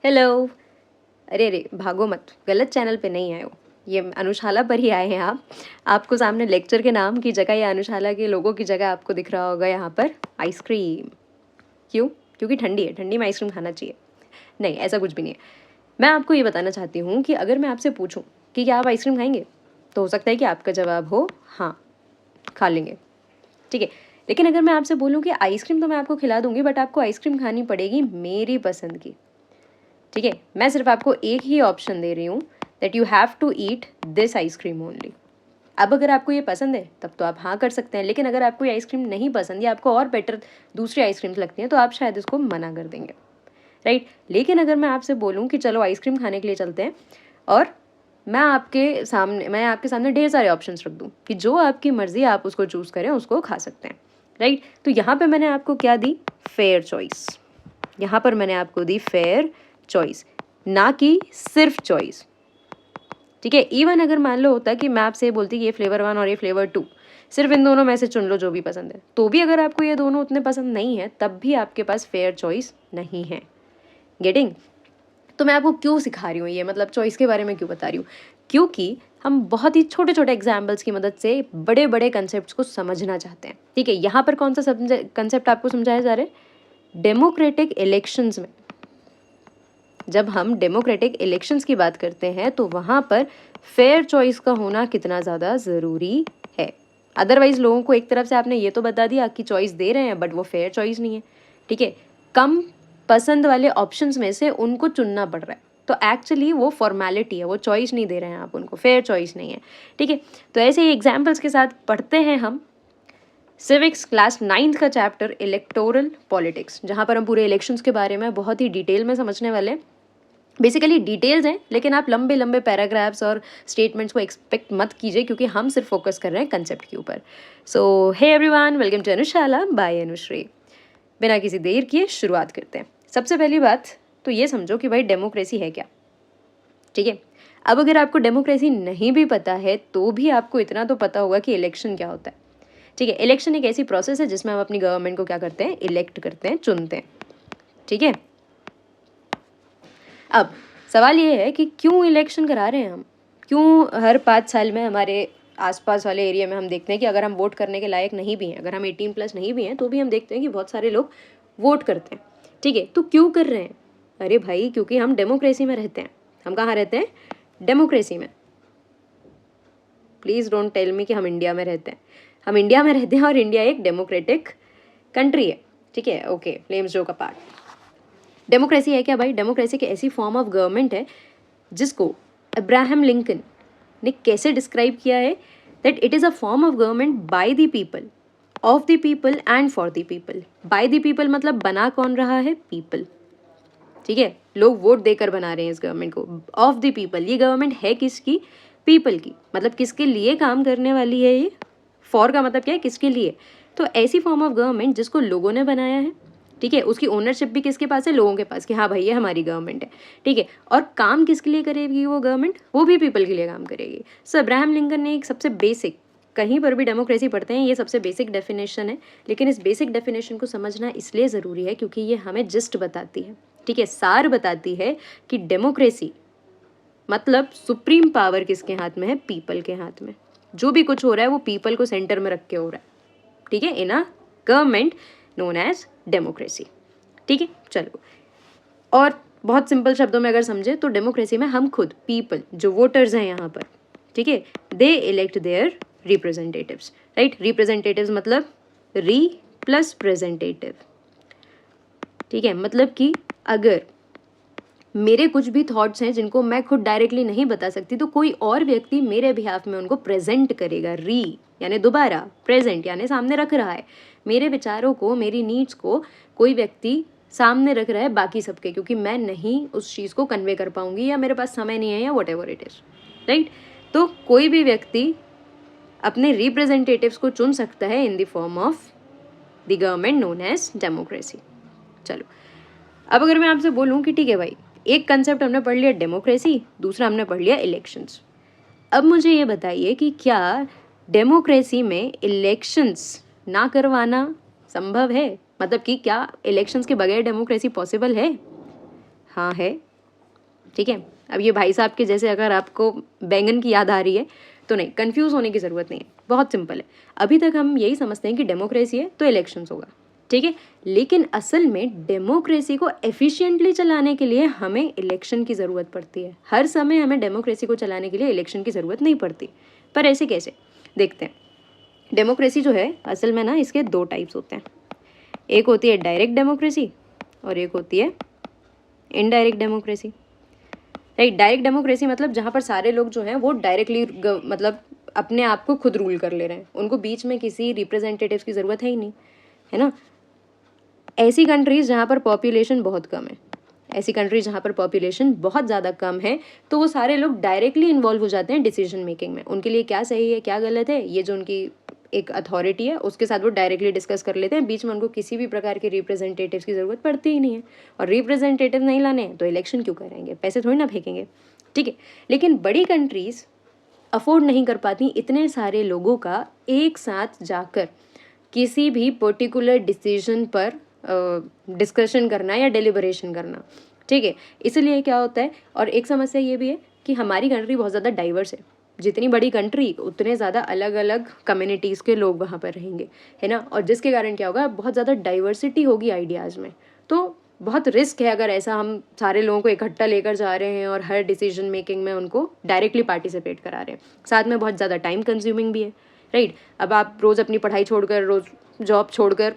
Hello. अरे अरे भागो मत, गलत चैनल पे नहीं आए हो। ये अनुशाला पर ही आए हैं आप। आपको सामने लेक्चर के नाम की जगह या अनुशाला के लोगों की जगह आपको दिख रहा होगा यहाँ पर आइसक्रीम। क्यों? क्योंकि ठंडी है, ठंडी में आइसक्रीम खाना चाहिए। नहीं, ऐसा कुछ भी नहीं है। मैं आपको ये बताना चाहती हूँ कि अगर मैं आपसे पूछूँ कि क्या आप आइसक्रीम खाएंगे, तो हो सकता है कि आपका जवाब हो हाँ, खा लेंगे। ठीक है। लेकिन अगर मैं आपसे बोलूँ कि आइसक्रीम तो मैं आपको खिला दूंगी, बट आपको आइसक्रीम खानी पड़ेगी मेरी पसंद की। ठीक है, मैं सिर्फ आपको एक ही ऑप्शन दे रही हूँ, that you have to eat this ice cream only. अब अगर आपको ये पसंद है तब तो आप हाँ कर सकते हैं, लेकिन अगर आपको ये आइसक्रीम नहीं पसंद या आपको और बेटर दूसरी आइसक्रीम्स लगती हैं तो आप शायद इसको मना कर देंगे, राइट। लेकिन अगर मैं आपसे बोलूँ कि चलो आइसक्रीम खाने के लिए चलते हैं, और मैं आपके सामने ढेर सारे ऑप्शंस रख दूँ कि जो आपकी मर्ज़ी आप उसको चूज़ करें, उसको खा सकते हैं, राइट। तो यहाँ पे मैंने आपको क्या दी? Fair choice. यहाँ पर मैंने आपको दी फेयर चॉइस, ना कि सिर्फ चॉइस। ठीक है। इवन अगर मान लो होता कि मैं आपसे बोलती कि ये फ्लेवर 1 और ये फ्लेवर 2, सिर्फ इन दोनों में से चुन लो जो भी पसंद है, तो भी अगर आपको ये दोनों उतने पसंद नहीं है, तब भी आपके पास फेयर चॉइस नहीं है। गेटिंग? तो मैं आपको क्यों सिखा रही हूँ ये, मतलब चॉइस के बारे में क्यों बता रही हूँ? क्योंकि हम बहुत ही छोटे छोटे एग्जाम्पल्स की मदद से बड़े बड़े कंसेप्ट को समझना चाहते हैं। ठीक है। यहाँ पर कौन सा कंसेप्ट आपको समझाया जा रहा है? डेमोक्रेटिक इलेक्शंस में जब हम डेमोक्रेटिक इलेक्शंस की बात करते हैं तो वहाँ पर फेयर चॉइस का होना कितना ज़्यादा ज़रूरी है। अदरवाइज लोगों को एक तरफ से आपने ये तो बता दिया कि चॉइस दे रहे हैं, बट वो फेयर चॉइस नहीं है। ठीक है। कम पसंद वाले ऑप्शंस में से उनको चुनना पड़ रहा है, तो एक्चुअली वो फॉर्मेलिटी है, वो चॉइस नहीं दे रहे हैं आप उनको, फेयर चॉइस नहीं है। ठीक है। तो ऐसे ही एग्जाम्पल्स के साथ पढ़ते हैं हम सिविक्स क्लास 9th का चैप्टर इलेक्टोरल पॉलिटिक्स, जहाँ पर हम पूरे इलेक्शंस के बारे में बहुत ही डिटेल में समझने वाले हैं। बेसिकली डिटेल्स हैं, लेकिन आप लंबे लंबे पैराग्राफ्स और स्टेटमेंट्स को एक्सपेक्ट मत कीजिए, क्योंकि हम सिर्फ फोकस कर रहे हैं कंसेप्ट के ऊपर। So hey everyone, welcome to Anushala by Anushree. बिना किसी देर किए शुरुआत करते हैं। सबसे पहली बात तो ये समझो कि भाई डेमोक्रेसी है क्या। ठीक है। अब अगर आपको डेमोक्रेसी नहीं भी पता है तो भी आपको इतना तो पता होगा कि इलेक्शन क्या होता है। ठीक है। इलेक्शन एक ऐसी प्रोसेस है जिसमें हम अपनी गवर्नमेंट को क्या करते हैं? इलेक्ट करते हैं, चुनते हैं। ठीक है। अब सवाल ये है कि क्यों इलेक्शन करा रहे हैं हम? क्यों हर 5 साल में हमारे आसपास वाले एरिया में हम देखते हैं कि अगर हम वोट करने के लायक नहीं भी हैं, अगर हम 18+ नहीं भी हैं, तो भी हम देखते हैं कि बहुत सारे लोग वोट करते हैं। ठीक है। तो क्यों कर रहे हैं? अरे भाई, क्योंकि हम डेमोक्रेसी में रहते हैं। हम कहाँ रहते हैं? डेमोक्रेसी में। प्लीज़ डोंट टेल मी कि हम इंडिया में रहते हैं। हम इंडिया में रहते हैं, और इंडिया एक डेमोक्रेटिक कंट्री है। ठीक है। Okay, flames joke apart. Democracy है क्या भाई? डेमोक्रेसी एक ऐसी फॉर्म ऑफ गवर्नमेंट है जिसको अब्राहम लिंकन ने कैसे डिस्क्राइब किया है? That it is a form of government by the people, of the people and for the people. By the people मतलब बना कौन रहा है? पीपल। ठीक है। लोग वोट देकर बना रहे हैं इस गवर्नमेंट को। ऑफ द पीपल, ये गवर्नमेंट है किसकी? पीपल की। मतलब किसके लिए काम करने वाली है ये? फॉर का मतलब क्या है? किसके लिए। तो ऐसी फॉर्म ऑफ गवर्नमेंट जिसको लोगों ने बनाया है। ठीक है। उसकी ओनरशिप भी किसके पास है? लोगों के पास, कि हाँ भाई ये हमारी गवर्नमेंट है। ठीक है। और काम किसके लिए करेगी वो गवर्नमेंट? वो भी पीपल के लिए काम करेगी। सो अब्राहम लिंकन ने एक सबसे बेसिक, कहीं पर भी डेमोक्रेसी पढ़ते हैं ये सबसे बेसिक डेफिनेशन है, लेकिन इस बेसिक डेफिनेशन को समझना इसलिए ज़रूरी है क्योंकि ये हमें जस्ट बताती है, ठीक है, सार बताती है कि डेमोक्रेसी मतलब सुप्रीम पावर किसके हाथ में है? पीपल के हाथ में। जो भी कुछ हो रहा है वो पीपल को सेंटर में रख के हो रहा है। ठीक है। In a government known as democracy. ठीक है। चलो, और बहुत सिंपल शब्दों में अगर समझे तो डेमोक्रेसी में हम खुद, पीपल, जो वोटर्स हैं यहाँ पर, ठीक है, they elect their representatives, right. Representatives मतलब री प्लस प्रेजेंटेटिव। ठीक है। मतलब कि अगर मेरे कुछ भी थॉट्स हैं जिनको मैं खुद डायरेक्टली नहीं बता सकती, तो कोई और व्यक्ति मेरे बिहाफ में उनको प्रेजेंट करेगा। री यानी दोबारा, प्रेजेंट यानी सामने रख रहा है मेरे विचारों को, मेरी नीड्स को कोई व्यक्ति सामने रख रहा है बाकी सबके, क्योंकि मैं नहीं उस चीज़ को कन्वे कर पाऊंगी, या मेरे पास समय नहीं है, या व्हाटएवर इट इज़, राइट। तो कोई भी व्यक्ति अपने रिप्रेजेंटेटिव्स को चुन सकता है in the form of the government known as democracy. चलो, अब अगर मैं आपसे बोलूँ कि ठीक है भाई, एक कंसेप्ट हमने पढ़ लिया डेमोक्रेसी, दूसरा हमने पढ़ लिया इलेक्शंस। अब मुझे ये बताइए कि क्या डेमोक्रेसी में इलेक्शंस ना करवाना संभव है? मतलब कि क्या इलेक्शंस के बगैर डेमोक्रेसी पॉसिबल है? हाँ है। ठीक है। अब ये भाई साहब के जैसे अगर आपको बैंगन की याद आ रही है तो नहीं, कंफ्यूज होने की ज़रूरत नहीं है, बहुत सिंपल है। अभी तक हम यही समझते हैं कि डेमोक्रेसी है तो इलेक्शंस होगा, ठीक है। लेकिन असल में डेमोक्रेसी को एफिशिएंटली चलाने के लिए हमें इलेक्शन की ज़रूरत पड़ती है। हर समय हमें डेमोक्रेसी को चलाने के लिए इलेक्शन की ज़रूरत नहीं पड़ती। पर ऐसे कैसे, देखते हैं। डेमोक्रेसी जो है असल में ना, इसके दो टाइप्स होते हैं। एक होती है डायरेक्ट डेमोक्रेसी और एक होती है indirect democracy, right. Direct democracy मतलब जहाँ पर सारे लोग जो हैं वो डायरेक्टली मतलब अपने आप को खुद रूल कर ले रहे हैं, उनको बीच में किसी रिप्रेजेंटेटिव्स की ज़रूरत है ही नहीं, है ना। ऐसी कंट्रीज़ जहाँ पर पॉपुलेशन बहुत कम है, ऐसी कंट्रीज जहाँ पर पॉपुलेशन बहुत ज़्यादा कम है, तो वो सारे लोग डायरेक्टली इन्वॉल्व हो जाते हैं डिसीजन मेकिंग में। उनके लिए क्या सही है क्या गलत है, ये जो उनकी एक अथॉरिटी है उसके साथ वो डायरेक्टली डिस्कस कर लेते हैं। बीच में उनको किसी भी प्रकार के रिप्रेजेंटेटिव्स की ज़रूरत पड़ती ही नहीं है। और रिप्रेजेंटेटिव नहीं लाने हैं तो इलेक्शन क्यों करेंगे, पैसे थोड़ी ना फेंकेंगे, ठीक है। लेकिन बड़ी कंट्रीज़ अफोर्ड नहीं कर पाती इतने सारे लोगों का एक साथ जाकर किसी भी पर्टिकुलर डिसीजन पर डिस्कशन करना या डेलिबरेशन करना, ठीक है। इसलिए क्या होता है, और एक समस्या ये भी है कि हमारी कंट्री बहुत ज़्यादा डाइवर्स है। जितनी बड़ी कंट्री उतने ज़्यादा अलग अलग कम्युनिटीज़ के लोग वहाँ पर रहेंगे, है ना। और जिसके कारण क्या होगा, बहुत ज़्यादा डाइवर्सिटी होगी आइडियाज़ में। तो बहुत रिस्क है अगर ऐसा हम सारे लोगों को इकट्ठा लेकर जा रहे हैं और हर डिसीजन मेकिंग में उनको डायरेक्टली पार्टिसिपेट करा रहे हैं। साथ में बहुत ज़्यादा टाइम कंज्यूमिंग भी है, राइट। अब आप रोज़ अपनी पढ़ाई छोड़कर, रोज़ जॉब छोड़कर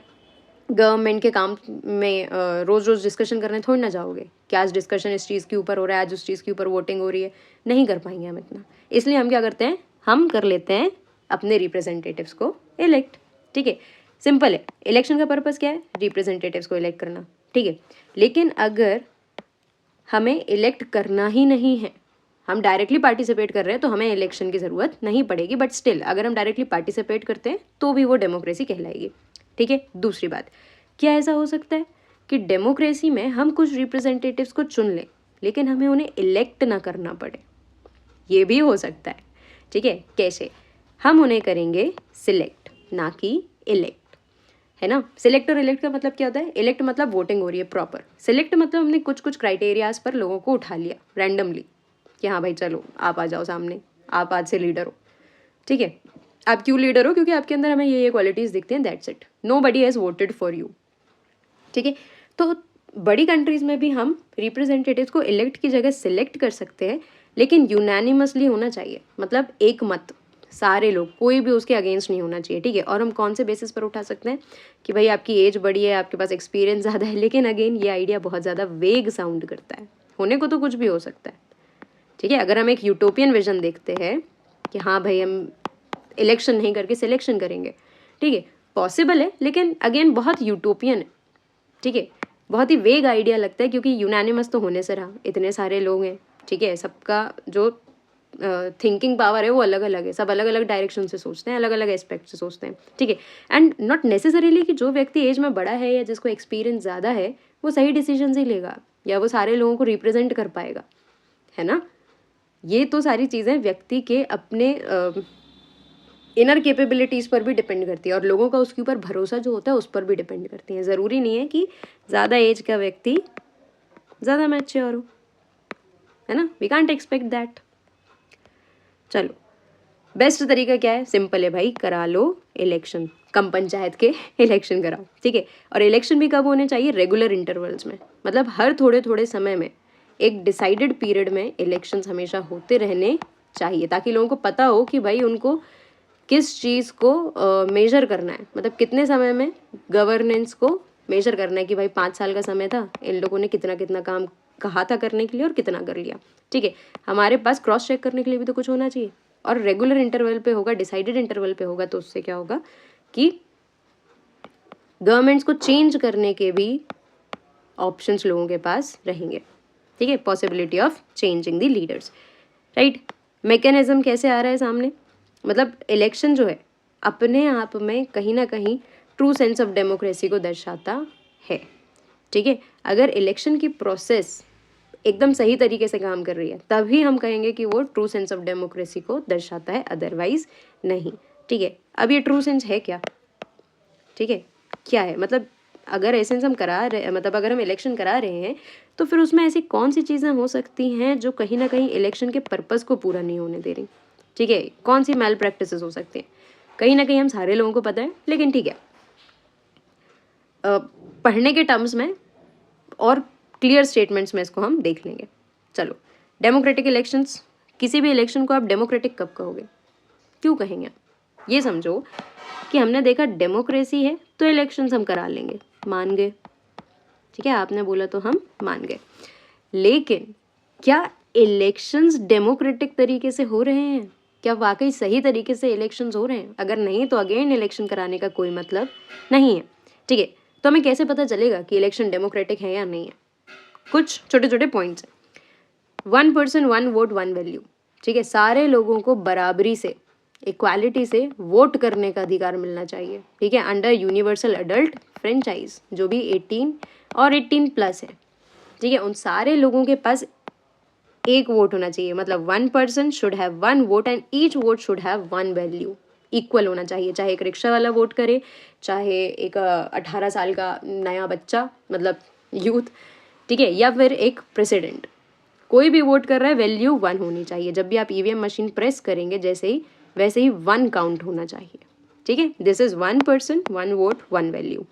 गवर्नमेंट के काम में रोज़ रोज़ डिस्कशन करने थोड़ी ना जाओगे कि आज डिस्कशन इस चीज़ के ऊपर हो रहा है, आज उस चीज़ के ऊपर वोटिंग हो रही है, नहीं कर पाएंगे हम इतना। इसलिए हम क्या करते हैं, हम कर लेते हैं अपने रिप्रेजेंटेटिव्स को इलेक्ट, ठीक है। सिंपल है, इलेक्शन का पर्पज़ क्या है, रिप्रेजेंटेटिव्स को इलेक्ट करना, ठीक है। लेकिन अगर हमें इलेक्ट करना ही नहीं है, हम डायरेक्टली पार्टिसिपेट कर रहे हैं, तो हमें इलेक्शन की ज़रूरत नहीं पड़ेगी। बट स्टिल अगर हम डायरेक्टली पार्टिसिपेट करते हैं तो भी वो डेमोक्रेसी कहलाएगी, ठीक है। दूसरी बात, क्या ऐसा हो सकता है कि डेमोक्रेसी में हम कुछ रिप्रेजेंटेटिव्स को चुन लें लेकिन हमें उन्हें इलेक्ट ना करना पड़े, ये भी हो सकता है, ठीक है। कैसे, हम उन्हें करेंगे सिलेक्ट, ना कि इलेक्ट, है ना। सिलेक्ट और इलेक्ट का मतलब क्या होता है, इलेक्ट मतलब वोटिंग हो रही है प्रॉपर, सिलेक्ट मतलब हमने कुछ कुछ क्राइटेरियाज पर लोगों को उठा लिया रैंडमली कि हाँ भाई चलो आप आ जाओ सामने, आप आज से लीडर हो, ठीक है। आप क्यों लीडर हो, क्योंकि आपके अंदर हमें ये क्वालिटीज़ दिखती हैं, that's it, nobody has voted for you, ठीक है। तो बड़ी कंट्रीज़ में भी हम रिप्रेजेंटेटिव्स को इलेक्ट की जगह सिलेक्ट कर सकते हैं, लेकिन यूनानिमसली होना चाहिए, मतलब एक मत, सारे लोग, कोई भी उसके अगेंस्ट नहीं होना चाहिए, ठीक है। और हम कौन से बेसिस पर उठा सकते हैं कि भाई आपकी एज बड़ी है, आपके पास एक्सपीरियंस ज़्यादा है, लेकिन अगेन ये आइडिया बहुत ज़्यादा वेग साउंड करता है, होने को तो कुछ भी हो सकता है, ठीक है। अगर हम एक यूटोपियन विजन देखते हैं कि हाँ भाई हम इलेक्शन नहीं करके सिलेक्शन करेंगे, ठीक है, पॉसिबल है, लेकिन अगेन बहुत यूटोपियन है, ठीक है। बहुत ही वेग आइडिया लगता है, क्योंकि यूनानिमस तो होने से रहा, इतने सारे लोग हैं, ठीक है, सबका जो थिंकिंग पावर है वो अलग अलग है, सब अलग अलग डायरेक्शन से सोचते हैं, अलग अलग एस्पेक्ट से सोचते हैं, ठीक है। एंड नॉट नेसेसरीली कि जो व्यक्ति एज में बड़ा है या जिसको एक्सपीरियंस ज़्यादा है वो सही डिसीजन ही लेगा या वो सारे लोगों को रिप्रेजेंट कर पाएगा, है ना। ये तो सारी चीज़ें व्यक्ति के अपने इनर कैपेबिलिटीज़ पर भी डिपेंड करती है और लोगों का उसके ऊपर भरोसा जो होता है उस पर भी डिपेंड करती है। ज़रूरी नहीं है कि ज़्यादा एज का व्यक्ति ज़्यादा मैच्योर हो, है ना, वी कांट एक्सपेक्ट दैट। चलो, बेस्ट तरीका क्या है, सिंपल है भाई, करा लो इलेक्शन, कम पंचायत के इलेक्शन कराओ, ठीक है। और इलेक्शन भी कब होने चाहिए, रेगुलर इंटरवल्स में, मतलब हर थोड़े थोड़े समय में, एक डिसाइडेड पीरियड में इलेक्शंस हमेशा होते रहने चाहिए, ताकि लोगों को पता हो कि भाई उनको किस चीज़ को मेजर करना है, मतलब कितने समय में गवर्नेंस को मेजर करना है कि भाई 5 साल का समय था, इन लोगों ने कितना कितना काम कहा था करने के लिए और कितना कर लिया, ठीक है। हमारे पास क्रॉस चेक करने के लिए भी तो कुछ होना चाहिए, और रेगुलर इंटरवल पे होगा, डिसाइडेड इंटरवल पे होगा, तो उससे क्या होगा कि गवर्नमेंट्स को चेंज करने के भी ऑप्शंस लोगों के पास रहेंगे, ठीक है, possibility of changing the leaders, right. Mechanism कैसे आ रहा है सामने, मतलब इलेक्शन जो है अपने आप में कहीं ना कहीं ट्रू सेंस ऑफ डेमोक्रेसी को दर्शाता है, ठीक है। अगर इलेक्शन की प्रोसेस एकदम सही तरीके से काम कर रही है तभी हम कहेंगे कि वो ट्रू सेंस ऑफ डेमोक्रेसी को दर्शाता है, अदरवाइज नहीं, ठीक है। अब ये ट्रू सेंस है क्या, ठीक है, क्या है, मतलब अगर एसेंस हम करा रहे, मतलब अगर हम इलेक्शन करा रहे हैं तो फिर उसमें ऐसी कौन सी चीज़ें हो सकती हैं जो कहीं ना कहीं इलेक्शन के पर्पज़ को पूरा नहीं होने दे रही, ठीक है, कौन सी मैल प्रैक्टिसेस हो सकती हैं, कहीं ना कहीं हम सारे लोगों को पता है, लेकिन ठीक है पढ़ने के टर्म्स में और क्लियर स्टेटमेंट्स में इसको हम देख लेंगे। चलो, डेमोक्रेटिक इलेक्शंस, किसी भी इलेक्शन को आप डेमोक्रेटिक कब कहोगे, क्यों कहेंगे आप? ये समझो कि हमने देखा डेमोक्रेसी है तो इलेक्शंस हम करा लेंगे, मान गए, ठीक है, आपने बोला तो हम मान गए, लेकिन क्या इलेक्शंस डेमोक्रेटिक तरीके से हो रहे हैं? क्या वाकई सही तरीके से इलेक्शंस हो रहे हैं? अगर नहीं तो अगेन इलेक्शन कराने का कोई मतलब नहीं है, ठीक है। तो हमें कैसे पता चलेगा कि इलेक्शन डेमोक्रेटिक है या नहीं है? कुछ छोटे छोटे पॉइंट्स हैं। 1 पर्सन 1 वोट 1 वैल्यू, ठीक है, सारे लोगों को बराबरी से, इक्वालिटी से वोट करने का अधिकार मिलना चाहिए, ठीक है, अंडर यूनिवर्सल एडल्ट फ्रेंचाइज, जो भी 18 और 18+ है, ठीक है, उन सारे लोगों के पास एक वोट होना चाहिए। मतलब 1 person should have 1 vote and each vote should have 1 value, equal होना चाहिए। चाहे एक रिक्शा वाला वोट करे, चाहे एक 18 साल का नया बच्चा, मतलब यूथ, ठीक है, या फिर एक प्रेसिडेंट, कोई भी वोट कर रहा है, वैल्यू 1 होनी चाहिए। जब भी आप ईवीएम मशीन प्रेस करेंगे जैसे ही, वैसे ही 1 काउंट होना चाहिए, ठीक है। This is 1 person 1 vote 1 value,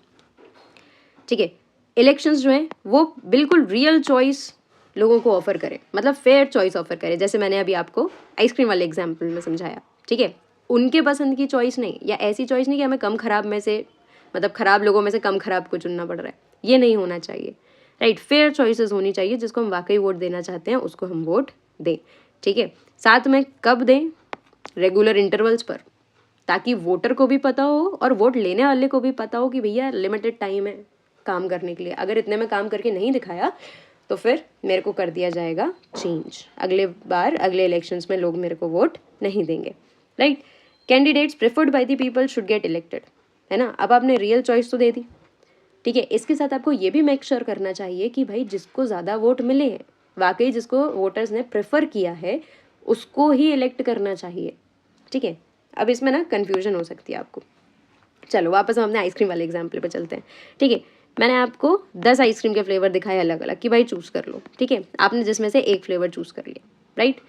ठीक है। इलेक्शंस जो हैं वो बिल्कुल रियल चॉइस लोगों को ऑफर करें, मतलब फेयर चॉइस ऑफर करें, जैसे मैंने अभी आपको आइसक्रीम वाले एग्जाम्पल में समझाया, ठीक है। उनके पसंद की चॉइस नहीं, या ऐसी चॉइस नहीं कि हमें कम खराब में से, मतलब खराब लोगों में से कम खराब को चुनना पड़ रहा है, ये नहीं होना चाहिए, राइट। फेयर चॉइसेस होनी चाहिए, जिसको हम वाकई वोट देना चाहते हैं उसको हम वोट दें, ठीक है। साथ में कब दें? रेगुलर इंटरवल्स पर, ताकि वोटर को भी पता हो और वोट लेने वाले को भी पता हो कि भैया लिमिटेड टाइम है काम करने के लिए, अगर इतने में काम करके नहीं दिखाया तो फिर मेरे को कर दिया जाएगा चेंज, अगले बार अगले इलेक्शंस में लोग मेरे को वोट नहीं देंगे, right. Candidates preferred by the people should get elected, है ना। अब आपने रियल चॉइस तो दे दी, ठीक है। इसके साथ आपको ये भी मेक श्योर करना चाहिए कि भाई जिसको ज़्यादा वोट मिले हैं, वाकई जिसको वोटर्स ने प्रेफर किया है, उसको ही इलेक्ट करना चाहिए, ठीक है। अब इसमें ना कन्फ्यूजन हो सकती है आपको। चलो वापस हम अपने आइसक्रीम वाले एग्जाम्पल पे चलते हैं, ठीक है। मैंने आपको 10 आइसक्रीम के फ्लेवर दिखाए अलग अलग कि भाई चूज़ कर लो, ठीक है। आपने जिसमें से एक फ्लेवर चूज़ कर लिया, राइट,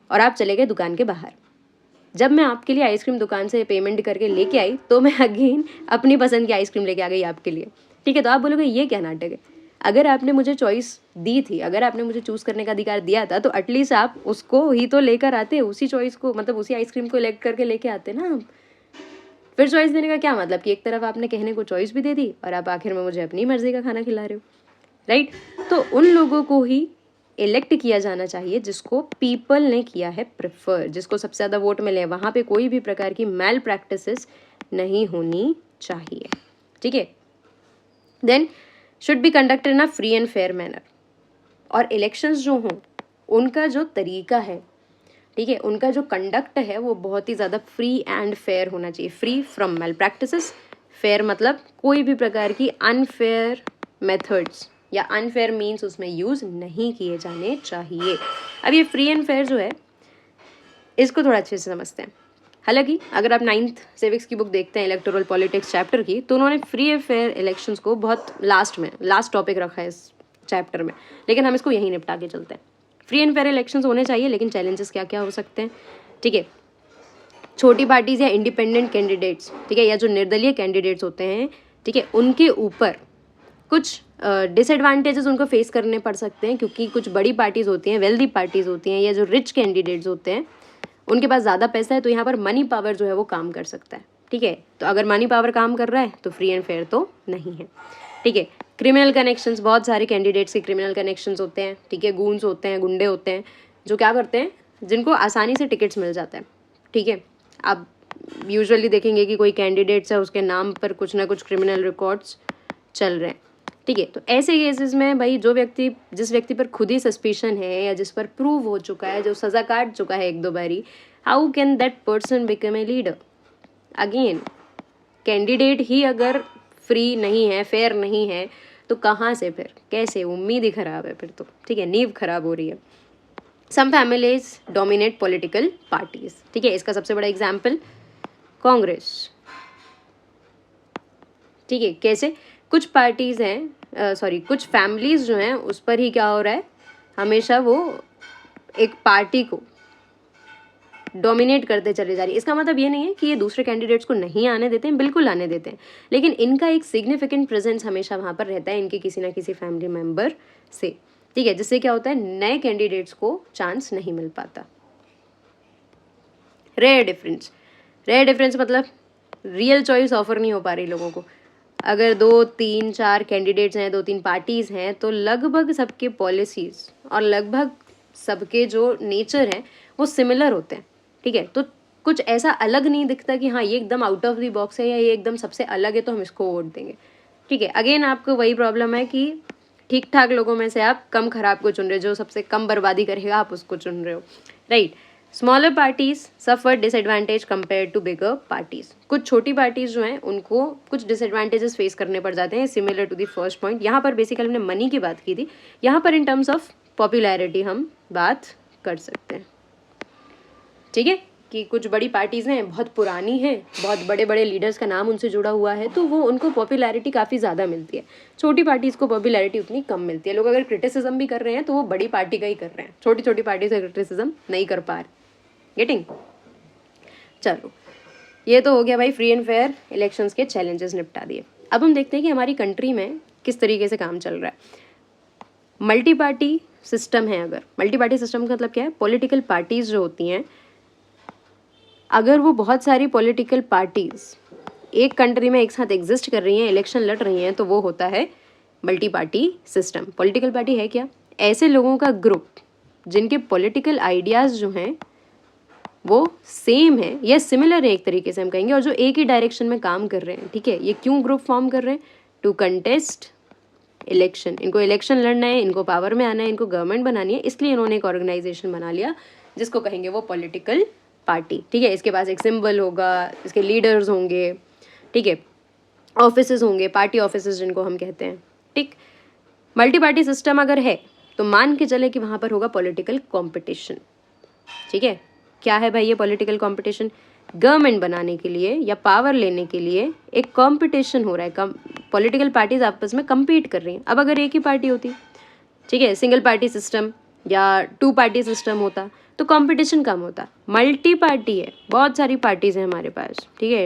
और आप चले गए दुकान के बाहर। जब मैं आपके लिए आइसक्रीम दुकान से पेमेंट करके लेके आई तो मैं अगेन अपनी पसंद की आइसक्रीम लेके आ गई आपके लिए, ठीक है। तो आप बोलोगे ये क्या नाटक है? अगर आपने मुझे चॉइस दी थी, अगर आपने मुझे चूज़ करने का अधिकार दिया था, तो एटलीस्ट आप उसको ही तो लेकर आते, उसी चॉइस को, मतलब उसी आइसक्रीम को इलेक्ट करके लेके आते ना। फिर चॉइस देने का क्या मतलब कि एक तरफ आपने कहने को चॉइस भी दे दी और आप आखिर में मुझे अपनी मर्जी का खाना खिला रहे हो, राइट। तो उन लोगों को ही इलेक्ट किया जाना चाहिए जिसको पीपल ने किया है प्रेफर, जिसको सबसे ज़्यादा वोट मिले। वहाँ पे कोई भी प्रकार की मैल प्रैक्टिसेस नहीं होनी चाहिए, ठीक है। Then should be conducted in a free and fair manner. और इलेक्शंस जो हों उनका जो तरीका है, ठीक है, उनका जो कंडक्ट है वो बहुत ही ज़्यादा फ्री एंड फेयर होना चाहिए। Free from malpractices, fair मतलब कोई भी प्रकार की अनफेयर मेथड्स या अनफेयर मीन्स उसमें यूज़ नहीं किए जाने चाहिए। अब ये फ्री एंड फेयर जो है इसको थोड़ा अच्छे से समझते हैं। हालांकि अगर आप 9th सिविक्स की बुक देखते हैं इलेक्टोरल पॉलिटिक्स चैप्टर की, तो उन्होंने फ्री एंड फेयर इलेक्शंस को बहुत लास्ट टॉपिक रखा है इस चैप्टर में, लेकिन हम इसको यहीं निपटा के चलते हैं। फ्री एंड फेयर इलेक्शंस होने चाहिए, लेकिन चैलेंजेस क्या क्या हो सकते हैं, ठीक है। छोटी पार्टीज या इंडिपेंडेंट कैंडिडेट्स, ठीक है, या जो निर्दलीय कैंडिडेट्स होते हैं, ठीक है, उनके ऊपर कुछ डिसएडवांटेजेस उनको फेस करने पड़ सकते हैं, क्योंकि कुछ बड़ी पार्टीज़ होती हैं, वेल्दी पार्टीज़ होती हैं, या जो रिच कैंडिडेट्स होते हैं उनके पास ज़्यादा पैसा है, तो यहाँ पर मनी पावर जो है वो काम कर सकता है, ठीक है। तो अगर मनी पावर काम कर रहा है तो फ्री एंड फेयर तो नहीं है, ठीक है। क्रिमिनल कनेक्शंस, बहुत सारे कैंडिडेट्स के क्रिमिनल कनेक्शंस होते हैं, ठीक है। गूंस होते हैं, गुंडे होते हैं, जो क्या करते हैं, जिनको आसानी से टिकट्स मिल जाता है, ठीक है। आप यूजुअली देखेंगे कि कोई कैंडिडेट्स है उसके नाम पर कुछ ना कुछ क्रिमिनल रिकॉर्ड्स चल रहे हैं, ठीक है। तो ऐसे केसेस में भाई जिस व्यक्ति पर खुद ही सस्पिशन है या जिस पर प्रूव हो चुका है, जो सज़ा काट चुका है 1-2 बारी, how can that person become a leader? Again candidate ही अगर फ्री नहीं है, फेयर नहीं है, तो कहाँ से फिर कैसे? उम्मीद ही खराब है फिर तो, ठीक है, नींव खराब हो रही है। Some families dominate political parties, ठीक है। इसका सबसे बड़ा एग्जाम्पल कांग्रेस, ठीक है। कैसे? कुछ पार्टीज हैं सॉरी कुछ फैमिलीज जो हैं उस पर ही क्या हो रहा है, हमेशा वो एक पार्टी को डोमिनेट करते चले जा रही है। इसका मतलब ये नहीं है कि ये दूसरे कैंडिडेट्स को नहीं आने देते हैं, बिल्कुल आने देते हैं, लेकिन इनका एक सिग्निफिकेंट प्रेजेंस हमेशा वहाँ पर रहता है इनके किसी ना किसी फैमिली मेम्बर से, ठीक है, जिससे क्या होता है नए कैंडिडेट्स को चांस नहीं मिल पाता। रेयर डिफरेंस, रेयर डिफरेंस मतलब रियल चॉइस ऑफर नहीं हो पा रही लोगों को। अगर 2 3 4 कैंडिडेट्स हैं, 2 3 पार्टीज़ हैं, तो लगभग सबके पॉलिसीज़ और लगभग सबके जो नेचर हैं वो सिमिलर होते हैं, ठीक है। तो कुछ ऐसा अलग नहीं दिखता कि हाँ ये एकदम आउट ऑफ द बॉक्स है या ये एकदम सबसे अलग है तो हम इसको वोट देंगे, ठीक है। अगेन आपको वही प्रॉब्लम है कि ठीक ठाक लोगों में से आप कम खराब को चुन रहे हो, जो सबसे कम बर्बादी करेगा आप उसको चुन रहे हो, right. Smaller parties suffer disadvantage compare to bigger parties. कुछ छोटी पार्टीज जो हैं उनको कुछ डिसएडवांटेजेस फेस करने पड़ जाते हैं, similar to the first point. यहाँ पर बेसिकली हमने मनी की बात की थी, यहाँ पर इन टर्म्स ऑफ पॉपुलैरिटी हम बात कर सकते हैं, ठीक है, कि कुछ बड़ी पार्टीज़ हैं, बहुत पुरानी हैं, बहुत बड़े बड़े लीडर्स का नाम उनसे जुड़ा हुआ है, तो वो उनको पॉपुलैरिटी काफ़ी ज़्यादा मिलती है। छोटी पार्टीज़ को पॉपुलैरिटी उतनी कम मिलती है। लोग अगर क्रिटिसिज्म भी कर रहे हैं तो वो बड़ी पार्टी का ही कर रहे हैं, छोटी छोटी पार्टी से क्रिटिसिज्म नहीं कर पा रहे। गेटिंग? चलो ये तो हो गया भाई फ्री एंड फेयर इलेक्शंस के चैलेंजेस निपटा दिए। अब हम देखते हैं कि हमारी कंट्री में किस तरीके से काम चल रहा है। मल्टी पार्टी सिस्टम है, अगर मल्टी पार्टी सिस्टम का मतलब क्या है, पॉलिटिकल पार्टीज़ जो होती हैं, अगर वो बहुत सारी पॉलिटिकल पार्टीज़ एक कंट्री में एक साथ एग्जिस्ट कर रही हैं, इलेक्शन लड़ रही हैं, तो वो होता है multi party system. Political party है क्या, ऐसे लोगों का ग्रुप जिनके पॉलिटिकल आइडियाज़ जो हैं वो सेम है या सिमिलर है एक तरीके से हम कहेंगे, और जो एक ही डायरेक्शन में काम कर रहे हैं, ठीक है। ये क्यों ग्रुप फॉर्म कर रहे हैं, टू कंटेस्ट इलेक्शन। इनको इलेक्शन लड़ना है, इनको पावर में आना है, इनको गवर्नमेंट बनानी है, इसलिए इन्होंने एक ऑर्गेनाइजेशन बना लिया जिसको कहेंगे वो पॉलिटिकल पार्टी, ठीक है। इसके पास एक सिंबल होगा, इसके लीडर्स होंगे, ठीक है, ऑफिसेज होंगे, पार्टी ऑफिसेज जिनको हम कहते हैं, ठीक। मल्टी पार्टी सिस्टम अगर है तो मान के चले कि वहाँ पर होगा पॉलिटिकल कॉम्पिटिशन, ठीक है। क्या है भाई ये पॉलिटिकल कंपटीशन, गवर्नमेंट बनाने के लिए या पावर लेने के लिए एक कंपटीशन हो रहा है, पॉलिटिकल पार्टीज आपस में compete कर रही हैं। अब अगर एक ही पार्टी होती, ठीक है, सिंगल पार्टी सिस्टम या 2 पार्टी सिस्टम होता तो कंपटीशन कम होता। मल्टी पार्टी है, बहुत सारी पार्टीज हैं हमारे पास, ठीक है,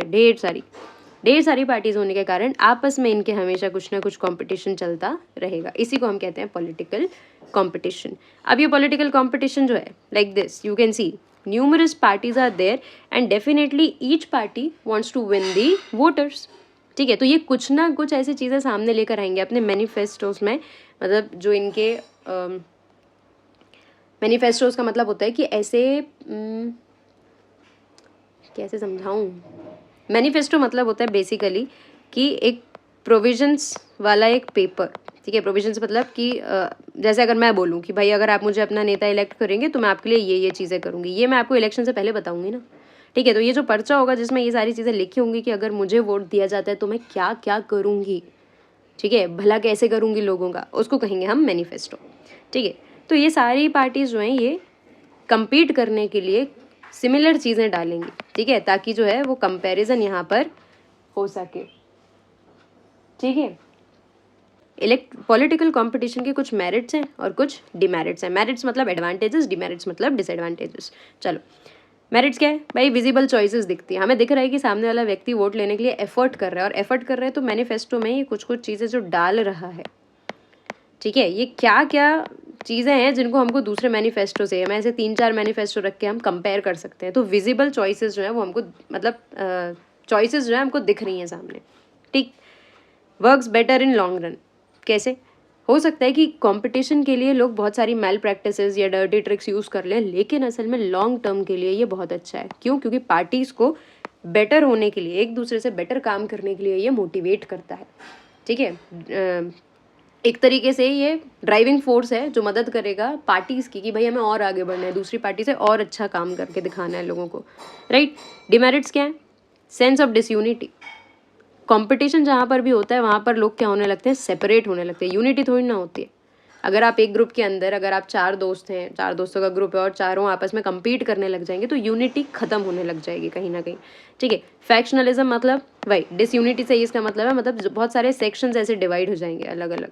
ढेर सारी पार्टीज होने के कारण आपस में इनके हमेशा कुछ ना कुछ कंपटीशन चलता रहेगा, इसी को हम कहते हैं पॉलिटिकल कंपटीशन। अब ये पॉलिटिकल कंपटीशन जो है like this, you can see numerous parties are there and definitely each party wants to win the voters, ठीक है। तो ये कुछ ना कुछ ऐसी चीज़ें सामने लेकर आएंगे अपने मैनिफेस्टोस में, मतलब जो इनके मैनिफेस्टोस का मतलब होता है कि ऐसे कैसे समझाऊँ, मैनिफेस्टो मतलब होता है बेसिकली कि एक प्रोविजंस वाला एक पेपर, ठीक है। प्रोविजंस मतलब कि जैसे अगर मैं बोलूँ कि भाई अगर आप मुझे अपना नेता इलेक्ट करेंगे तो मैं आपके लिए ये चीज़ें करूँगी, ये मैं आपको इलेक्शन से पहले बताऊँगी ना, ठीक है। तो ये जो पर्चा होगा जिसमें ये सारी चीज़ें लिखी होंगी कि अगर मुझे वोट दिया जाता है तो मैं क्या क्या करूँगी, ठीक है, भला कैसे करूँगी लोगों का, उसको कहेंगे हम मैनिफेस्टो, ठीक है। तो ये सारी पार्टीज जो हैं ये कम्पीट करने के लिए सिमिलर चीज़ें डालेंगी, ठीक है, ताकि जो है वो कंपैरिजन यहाँ पर हो सके, ठीक है। पॉलिटिकल कंपटीशन के कुछ मेरिट्स हैं और कुछ डिमेरिट्स हैं। मेरिट्स मतलब एडवांटेजेस, डिमेरिट्स मतलब डिसएडवांटेजेस। चलो मेरिट्स क्या है भाई, विजिबल चॉइसेस दिखती है, हमें दिख रहा है कि सामने वाला व्यक्ति वोट लेने के लिए एफर्ट कर रहा है, और एफर्ट कर रहा है तो मैनिफेस्टो में ये कुछ चीज़ें जो डाल रहा है, ठीक है। ये क्या क्या चीज़ें हैं जिनको हमको दूसरे मैनिफेस्टो से, हम ऐसे 3 4 मैनिफेस्टो रख के हम कंपेयर कर सकते हैं। तो विजिबल चॉइसेस जो है वो हमको मतलब चॉइसेस जो है हमको दिख रही हैं सामने, ठीक। Works better in long run, कैसे हो सकता है कि कंपटीशन के लिए लोग बहुत सारी मैल प्रैक्टिसेस या डर्टी ट्रिक्स यूज़ कर लें, लेकिन असल में लॉन्ग टर्म के लिए ये बहुत अच्छा है। क्यों? क्योंकि पार्टीज़ को बेटर होने के लिए, एक दूसरे से बेटर काम करने के लिए ये मोटिवेट करता है, ठीक है। एक तरीके से ये ड्राइविंग फोर्स है जो मदद करेगा पार्टीज़ की कि भाई हमें और आगे बढ़ना है, दूसरी पार्टी से और अच्छा काम करके दिखाना है लोगों को, राइट। डिमेरिट्स क्या है, सेंस ऑफ डिसयूनिटी, कंपटीशन जहाँ पर भी होता है वहाँ पर लोग क्या होने लगते हैं, सेपरेट होने लगते हैं, यूनिटी थोड़ी ना होती है, अगर आप एक ग्रुप के अंदर, अगर आप 4 दोस्त हैं, 4 दोस्तों का ग्रुप है और चारों आपस में कम्पीट करने लग जाएंगे तो यूनिटी खत्म होने लग जाएगी कहीं ना कहीं, ठीक है। फैक्शनलिज्म मतलब वही डिसयूनिटी से इसका मतलब है, मतलब बहुत सारे सेक्शंस ऐसे डिवाइड हो जाएंगे अलग अलग,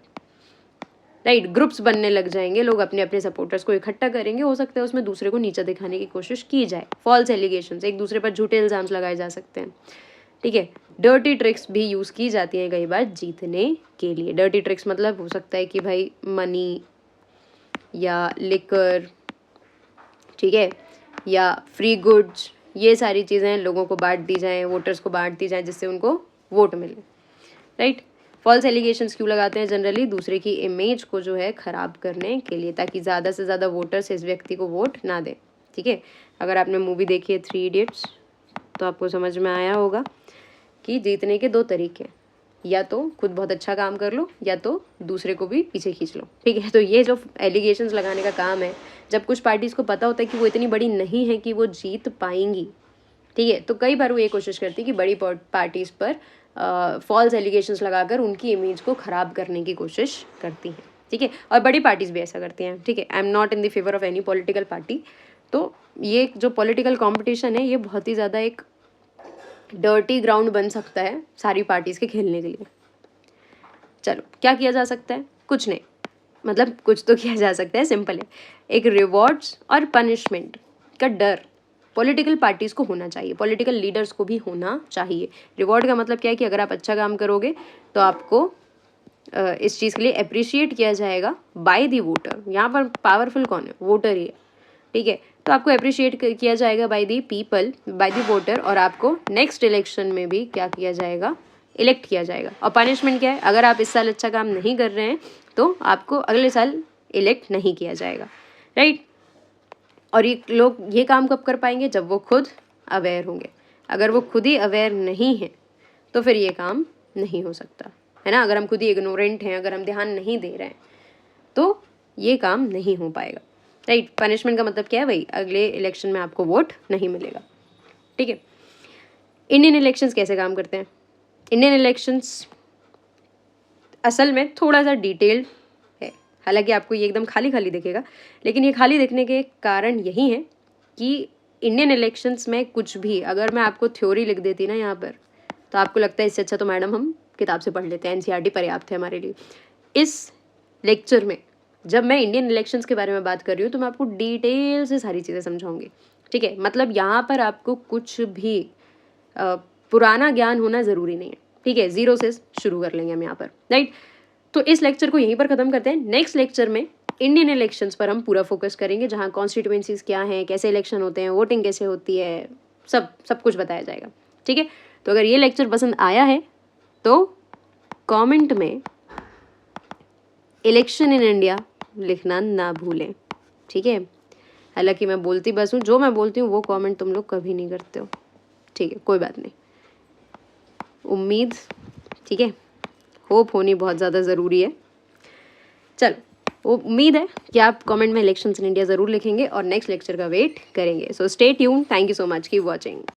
राइट। ग्रुप्स बनने लग जाएंगे, लोग अपने अपने सपोर्टर्स को इकट्ठा करेंगे, हो सकता है उसमें दूसरे को नीचा दिखाने की कोशिश की जाए। फॉल्स एलिगेशंस, एक दूसरे पर झूठे इल्जाम्स लगाए जा सकते हैं, ठीक है। डर्टी ट्रिक्स भी यूज़ की जाती हैं कई बार जीतने के लिए। डर्टी ट्रिक्स मतलब हो सकता है कि भाई मनी या लिकर, ठीक है, या फ्री गुड्स, ये सारी चीज़ें लोगों को बांट दी जाएं, वोटर्स को बांट दी जाएं जिससे उनको वोट मिले, राइट। फॉल्स एलिगेशंस क्यों लगाते हैं? जनरली दूसरे की इमेज को जो है ख़राब करने के लिए, ताकि ज़्यादा से ज़्यादा वोटर्स इस व्यक्ति को वोट ना दें, ठीक है। अगर आपने मूवी देखी है 3 इडियट्स तो आपको समझ में आया होगा कि जीतने के 2 तरीके हैं, या तो खुद बहुत अच्छा काम कर लो या तो दूसरे को भी पीछे खींच लो, ठीक है। तो ये जो एलिगेशंस लगाने का काम है, जब कुछ पार्टीज़ को पता होता है कि वो इतनी बड़ी नहीं है कि वो जीत पाएंगी, ठीक है, तो कई बार वो ये कोशिश करती है कि बड़ी पार्टीज़ पर फॉल्स एलिगेशंस लगाकर उनकी इमेज को ख़राब करने की कोशिश करती हैं, ठीक है। और बड़ी पार्टीज़ भी ऐसा करती हैं, ठीक है। I am not in the favour of any political party. तो ये जो पॉलिटिकल कॉम्पिटिशन है ये बहुत ही ज़्यादा एक डर्टी ग्राउंड बन सकता है सारी पार्टीज़ के खेलने के लिए। चलो क्या किया जा सकता है? कुछ नहीं, मतलब कुछ तो किया जा सकता है, सिंपल है। एक रिवॉर्ड्स और पनिशमेंट का डर पॉलिटिकल पार्टीज़ को होना चाहिए, पॉलिटिकल लीडर्स को भी होना चाहिए। रिवॉर्ड का मतलब क्या है कि अगर आप अच्छा काम करोगे तो आपको इस चीज़ के लिए अप्रिशिएट किया जाएगा बाय दी वोटर। यहाँ पर पावरफुल कौन है? वोटर ही है, ठीक है। तो आपको अप्रिशिएट किया जाएगा by the people, by the voter, और आपको नेक्स्ट इलेक्शन में भी क्या किया जाएगा? इलेक्ट किया जाएगा। और पनिशमेंट क्या है? अगर आप इस साल अच्छा काम नहीं कर रहे हैं तो आपको अगले साल इलेक्ट नहीं किया जाएगा, राइट। और ये लोग ये काम कब कर पाएंगे? जब वो खुद अवेयर होंगे। अगर वो खुद ही अवेयर नहीं है तो फिर ये काम नहीं हो सकता, है ना। अगर हम खुद ही इग्नोरेंट हैं, अगर हम ध्यान नहीं दे रहे हैं तो ये काम नहीं हो पाएगा, राइट। पनिशमेंट का मतलब क्या है? भाई अगले इलेक्शन में आपको वोट नहीं मिलेगा, ठीक है। इंडियन इलेक्शंस कैसे काम करते हैं? इंडियन इलेक्शंस असल में थोड़ा सा डिटेल्ड है, हालांकि आपको ये एकदम खाली खाली दिखेगा, लेकिन ये खाली दिखने के कारण यही है कि इंडियन इलेक्शंस में कुछ भी, अगर मैं आपको थ्योरी लिख देती ना यहाँ पर, तो आपको लगता है इससे अच्छा तो मैडम हम किताब से पढ़ लेते हैं, एनसीईआरटी पर्याप्त है हमारे लिए। इस लेक्चर में जब मैं इंडियन इलेक्शंस के बारे में बात कर रही हूँ तो मैं आपको डिटेल से सारी चीज़ें समझाऊंगी, ठीक है। मतलब यहाँ पर आपको कुछ भी पुराना ज्ञान होना ज़रूरी नहीं है, ठीक है। 0 से शुरू कर लेंगे हम यहाँ पर, राइट। तो इस लेक्चर को यहीं पर ख़त्म करते हैं। नेक्स्ट लेक्चर में इंडियन इलेक्शंस पर हम पूरा फोकस करेंगे, जहाँ कॉन्स्टिट्यूएंसीज क्या हैं, कैसे इलेक्शन होते हैं, वोटिंग कैसे होती है, सब कुछ बताया जाएगा, ठीक है। तो अगर ये लेक्चर पसंद आया है तो कमेंट में इलेक्शन इन इंडिया लिखना ना भूलें, ठीक है। हालांकि मैं बोलती बस हूँ, जो मैं बोलती हूँ वो कमेंट तुम लोग कभी नहीं करते हो, ठीक है, कोई बात नहीं। उम्मीद, ठीक है, होप होनी बहुत ज़्यादा ज़रूरी है। चलो, उम्मीद है कि आप कमेंट में इलेक्शंस इन इंडिया ज़रूर लिखेंगे और नेक्स्ट लेक्चर का वेट करेंगे। So stay tune, thank you so much, keep watching.